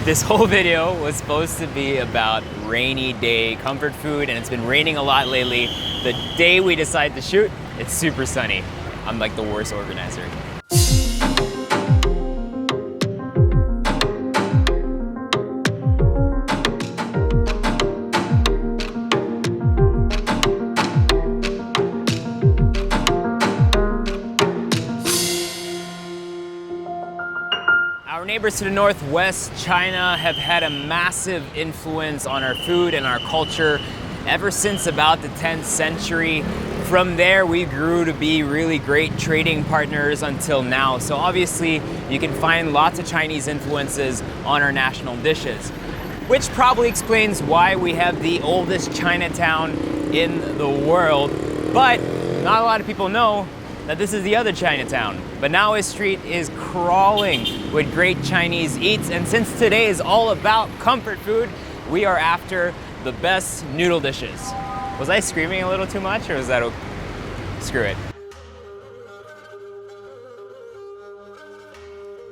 This whole video was supposed to be about rainy day comfort food, and it's been raining a lot lately. The day we decide to shoot, it's super sunny. I'm like the worst organizer. Our neighbors to the northwest, China, have had a massive influence on our food and our culture ever since about the 10th century. From there, we grew to be really great trading partners until now. So obviously, you can find lots of Chinese influences on our national dishes, which probably explains why we have the oldest Chinatown in the world. But not a lot of people know that this is the other Chinatown. Banawe Street is crawling with great Chinese eats, and since today is all about comfort food, we are after the best noodle dishes. Was I screaming a little too much, or was that okay? Screw it.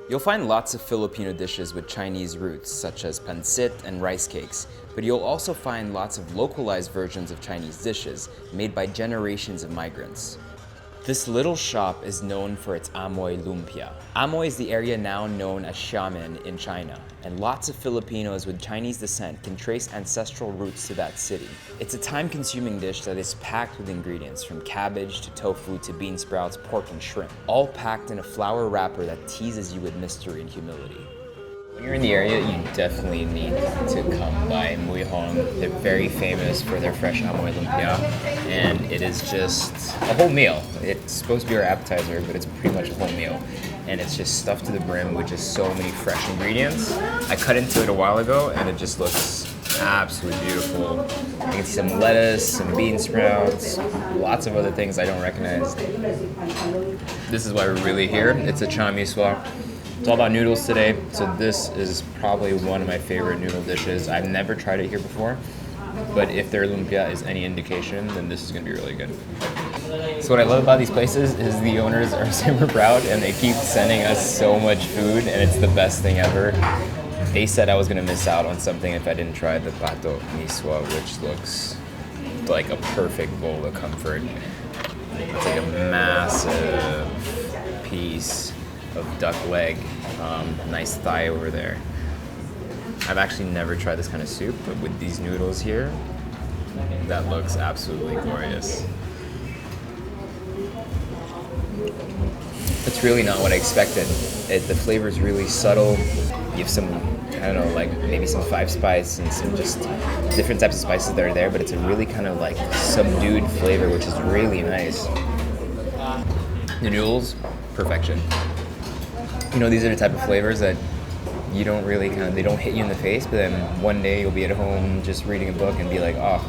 You'll find lots of Filipino dishes with Chinese roots, such as pancit and rice cakes, but you'll also find lots of localized versions of Chinese dishes made by generations of migrants. This little shop is known for its Amoy lumpia. Amoy is the area now known as Xiamen in China, and lots of Filipinos with Chinese descent can trace ancestral roots to that city. It's a time-consuming dish that is packed with ingredients from cabbage to tofu to bean sprouts, pork, and shrimp, all packed in a flour wrapper that teases you with mystery and humility. When you're in the area, you definitely need to come by Mui Hong. They're very famous for their fresh amoy lumpia, and it is just a whole meal. It's supposed to be our appetizer, but it's pretty much a whole meal. And it's just stuffed to the brim with just so many fresh ingredients. I cut into it a while ago, and it just looks absolutely beautiful. You can see some lettuce, some bean sprouts, lots of other things I don't recognize. This is why we're really here. It's a cha mi swak. It's all about noodles today, so this is probably one of my favorite noodle dishes. I've never tried it here before, but if their lumpia is any indication, then this is gonna be really good. So what I love about these places is the owners are super proud and they keep sending us so much food, and it's the best thing ever. They said I was gonna miss out on something if I didn't try the pato miswa, which looks like a perfect bowl of comfort. It's like a massive piece of duck leg, nice thigh over there. I've actually never tried this kind of soup, but with these noodles here, that looks absolutely glorious. It's really not what I expected. The flavor is really subtle. You have some, I don't know, like maybe some 5 spice and some just different types of spices that are there, but it's a really kind of like subdued flavor, which is really nice. The noodles, perfection. You know, these are the type of flavors that you don't really they don't hit you in the face, but then one day you'll be at home just reading a book and be like, oh,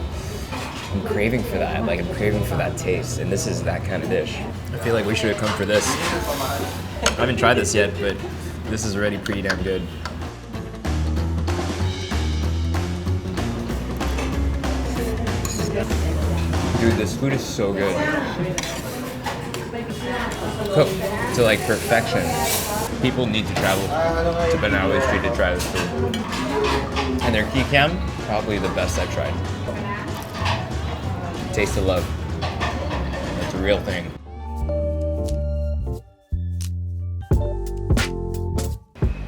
I'm craving for that. Like, I'm craving for that taste. And this is that kind of dish. I feel like we should have come for this. I haven't tried this yet, but this is already pretty damn good. Dude, this food is so good. Cooked to like perfection. People need to travel to Banawe Street to try this food. And their kikiam, probably the best I've tried. Taste of love. It's a real thing.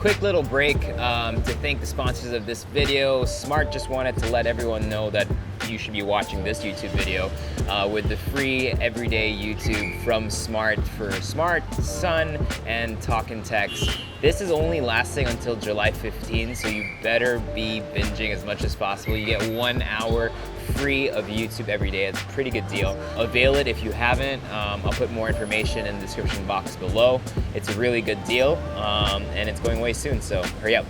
Quick little break to thank the sponsors of this video. Smart just wanted to let everyone know that you should be watching this YouTube video with the free everyday YouTube from Smart for Smart, Sun, and Talk and Text. This is only lasting until July 15, so you better be binging as much as possible. You get 1 hour free of YouTube every day. It's a pretty good deal. Avail it if you haven't. I'll put more information in the description box below. It's a really good deal, and it's going away soon, so hurry up.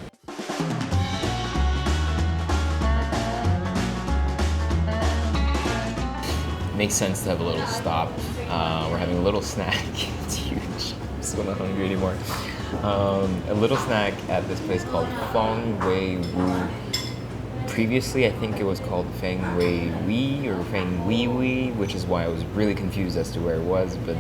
Makes sense to have a little stop. We're having a little snack. It's huge. I'm still not hungry anymore. A little snack at this place called Feng Wei Wu. Previously, I think it was called Feng Wei Wei or Feng Wei Wei, which is why I was really confused as to where it was, but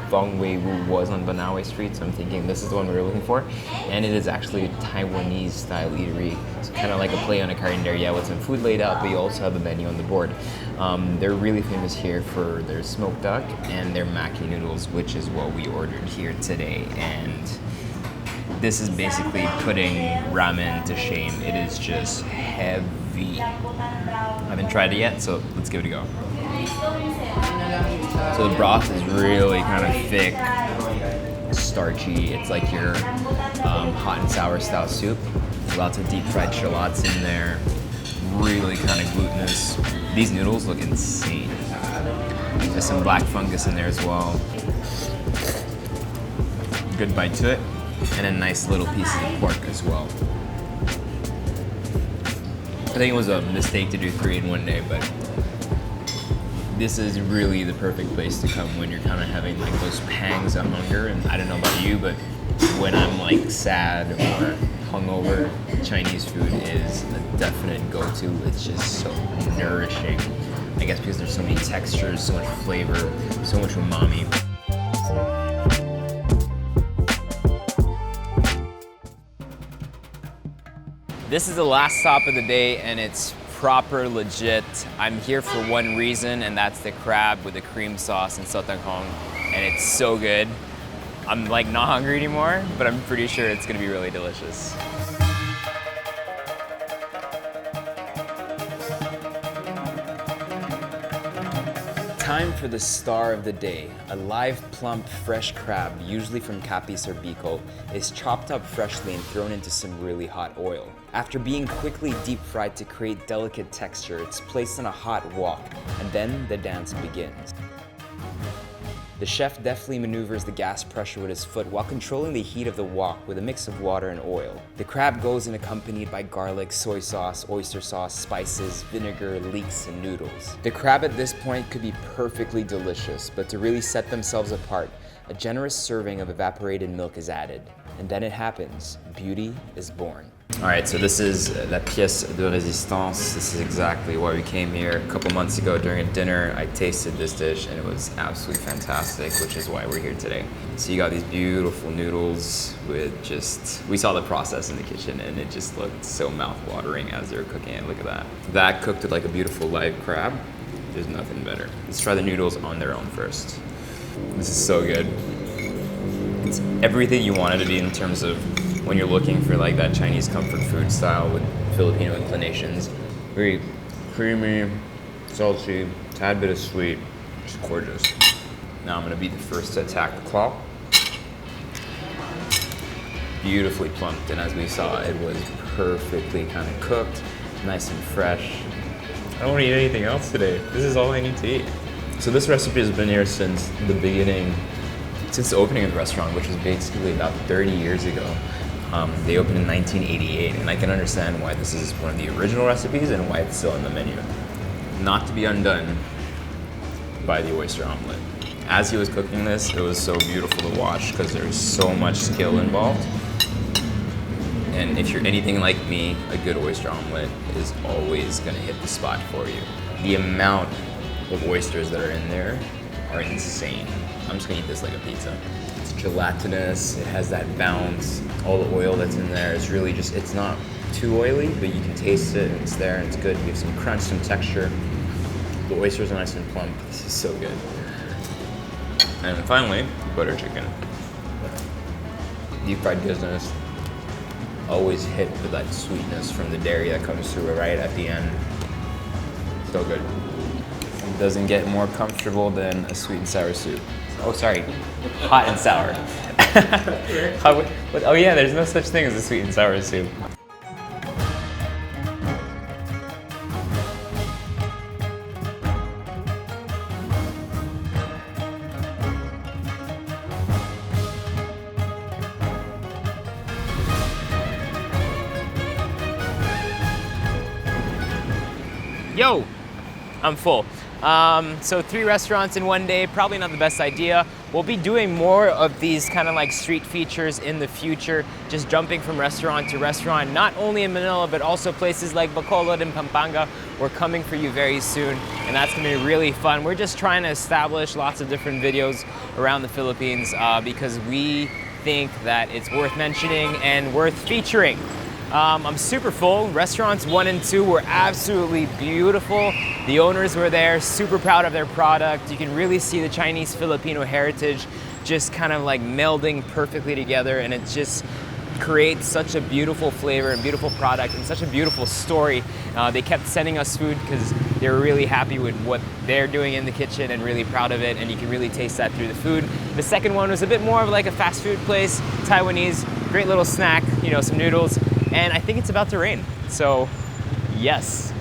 Dongwei was on Banawe Street, so I'm thinking this is the one we were looking for. And it is actually a Taiwanese style eatery. It's kind of like a play on a cart there, yeah, with some food laid out, but you also have the menu on the board. They're really famous here for their smoked duck and their maki noodles, which is what we ordered here today. And this is basically putting ramen to shame. It is just heavy. I haven't tried it yet, so let's give it a go. So the broth is really kind of thick, starchy. It's like your hot and sour style soup. Lots of deep fried shallots in there. Really kind of glutinous. These noodles look insane. There's some black fungus in there as well. Good bite to it. And a nice little piece of pork as well. I think it was a mistake to do 3 in one day, but this is really the perfect place to come when you're kind of having like those pangs of hunger. And I don't know about you, but when I'm like sad or hungover, Chinese food is a definite go-to. It's just so nourishing. I guess because there's so many textures, so much flavor, so much umami. This is the last stop of the day, and it's proper legit. I'm here for one reason, and that's the crab with the cream sauce and sotanghong, and it's so good. I'm like not hungry anymore, but I'm pretty sure it's gonna be really delicious. Time for the star of the day. A live, plump, fresh crab, usually from Capi Sorbico, is chopped up freshly and thrown into some really hot oil. After being quickly deep fried to create delicate texture, it's placed on a hot wok, and then the dance begins. The chef deftly maneuvers the gas pressure with his foot while controlling the heat of the wok with a mix of water and oil. The crab goes in accompanied by garlic, soy sauce, oyster sauce, spices, vinegar, leeks, and noodles. The crab at this point could be perfectly delicious, but to really set themselves apart, a generous serving of evaporated milk is added. And then it happens. Beauty is born. All right, so this is la pièce de résistance. This is exactly why we came here. A couple months ago during a dinner, I tasted this dish and it was absolutely fantastic, which is why we're here today. So you got these beautiful noodles with just, we saw the process in the kitchen and it just looked so mouth-watering as they were cooking it. Look at that. That cooked with like a beautiful live crab. There's nothing better. Let's try the noodles on their own first. This is so good. It's everything you want it to be in terms of when you're looking for like that Chinese comfort food style with Filipino inclinations. Very creamy, salty, tad bit of sweet, just gorgeous. Now I'm gonna be the first to attack the claw. Beautifully plumped, and as we saw, it was perfectly kind of cooked, nice and fresh. I don't want to eat anything else today. This is all I need to eat. So this recipe has been here since the beginning, since the opening of the restaurant, which was basically about 30 years ago. They opened in 1988, and I can understand why this is one of the original recipes and why it's still on the menu. Not to be undone by the oyster omelet. As he was cooking this, it was so beautiful to watch because there's so much skill involved. And if you're anything like me, a good oyster omelet is always gonna hit the spot for you. The amount of oysters that are in there are insane. I'm just gonna eat this like a pizza. It's gelatinous, it has that bounce, all the oil that's in there is really just, it's not too oily, but you can taste it and it's there and it's good. You have some crunch, some texture. The oysters are nice and plump. This is so good. And finally, butter chicken. Deep fried goodness. Always hit with that sweetness from the dairy that comes through right at the end. So good. It doesn't get more comfortable than a sweet and sour soup. Oh, sorry, hot and sour. Oh yeah, there's no such thing as a sweet and sour soup. Yo, I'm full. So 3 restaurants in one day, probably not the best idea. we'll be doing more of these kind of like street features in the future, just jumping from restaurant to restaurant, not only in Manila, but also places like Bacolod and Pampanga. We're coming for you very soon, and that's gonna be really fun. We're just trying to establish lots of different videos around the Philippines because we think that it's worth mentioning and worth featuring. I'm super full. Restaurants 1 and 2 were absolutely beautiful. The owners were there, super proud of their product. You can really see the Chinese Filipino heritage just kind of like melding perfectly together, and it just creates such a beautiful flavor and beautiful product and such a beautiful story. They kept sending us food because they were really happy with what they're doing in the kitchen and really proud of it, and you can really taste that through the food. The second one was a bit more of like a fast food place, Taiwanese, great little snack, you know, some noodles, and I think it's about to rain. So, yes.